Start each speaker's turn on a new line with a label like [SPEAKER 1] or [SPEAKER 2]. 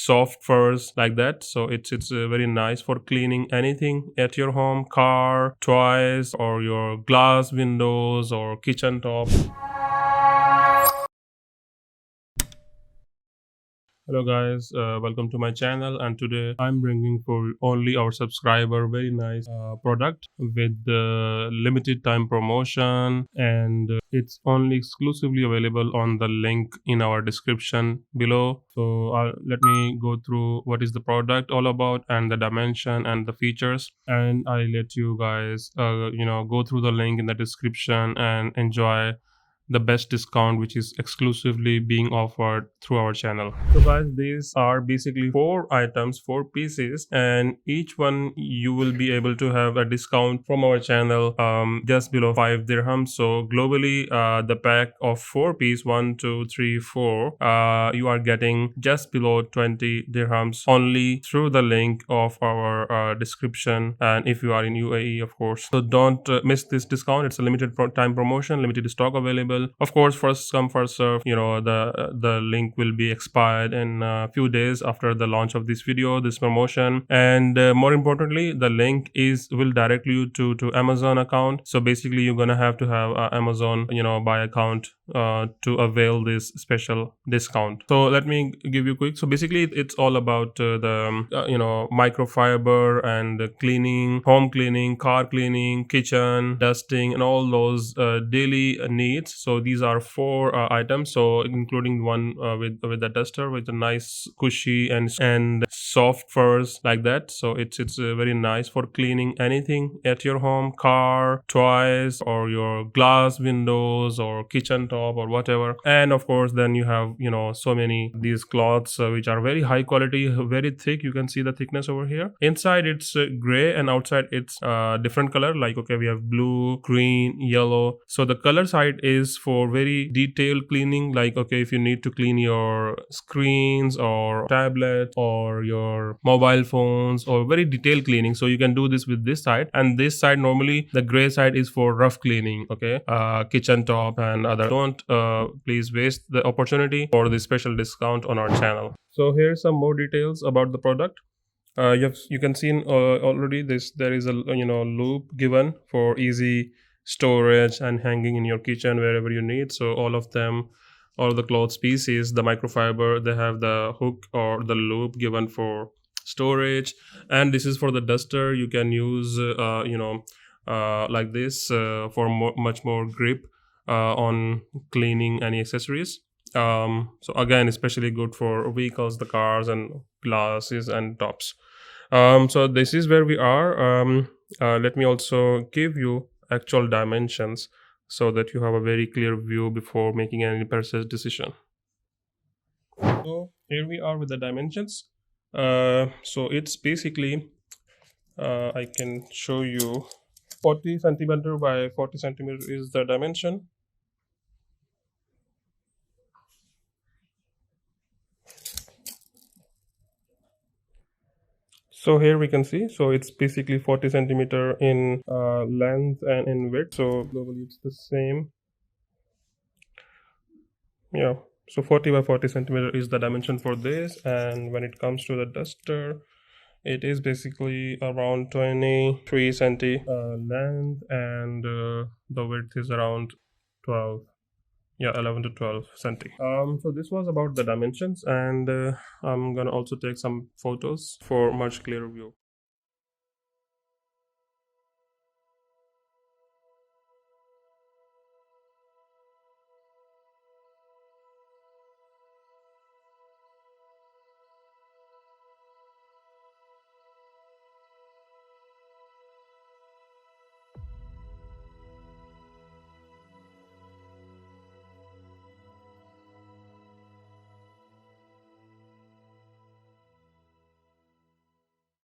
[SPEAKER 1] soft furs like that. So it's very nice for cleaning anything at your home, car, toys, or your glass windows or kitchen top. Hello guys, welcome to my channel, and today I'm bringing for only our subscriber very nice product with the limited time promotion, and it's only exclusively available on the link in our description below. So let me go through what is the product all about and the dimension and the features, and I let you guys go through the link in the description and enjoy the best discount which is exclusively being offered through our channel. So guys, these are basically 4 items, 4 pieces, and each one you will be able to have a discount from our channel just below 5 dirhams. So globally, the pack of 4 piece, 1, 2, 3, 4, you are getting just below 20 dirhams only through the link of our description, and if you are in UAE, of course. So don't miss this discount. It's a limited time promotion, limited stock available. Of course, first come first serve. The link will be expired in a few days after the launch of this video, this promotion, and more importantly, the link will direct you to Amazon account. So basically, you're gonna have to have Amazon buy account to avail this special discount. So let me give you quick. So basically, it's all about the microfiber and cleaning, home cleaning, car cleaning, kitchen dusting, and all those daily needs. So these are 4 items, so including one with the duster with a nice cushy and soft furs like that. So it's very nice for cleaning anything at your home, car, toys, or your glass windows or kitchen top or whatever. And of course, then you have so many these cloths which are very high quality, very thick. You can see the thickness over here. Inside it's gray, and outside it's different color, like okay, we have blue, green, yellow. So the color side is for very detailed cleaning, like okay, if you need to clean your screens or tablet or your mobile phones, or very detailed cleaning, so you can do this with this side. And this side, normally the gray side, is for rough cleaning, okay, kitchen top and other. Don't please waste the opportunity for the special discount on our channel. So here's some more details about the product. You can see already there is a loop given for easy storage and hanging in your kitchen wherever you need. So all the cloth species, the microfiber, they have the hook or the loop given for storage. And this is for the duster. You can use like this for much more grip on cleaning any accessories. So again, especially good for vehicles, the cars and glasses and tops. So this is where we are. Let me also give you actual dimensions so that you have a very clear view before making any purchase decision. So here we are with the dimensions. So it's basically I can show you 40 centimeter by 40 centimeter is the dimension. So here we can see, so it's basically 40 centimeter in length and in width. So globally it's the same. Yeah, so 40 by 40 centimeter is the dimension for this. And when it comes to the duster, it is basically around 23 centi length, and the width is around 12. Yeah, 11 to 12 centi. So this was about the dimensions, and I'm gonna also take some photos for much clearer view.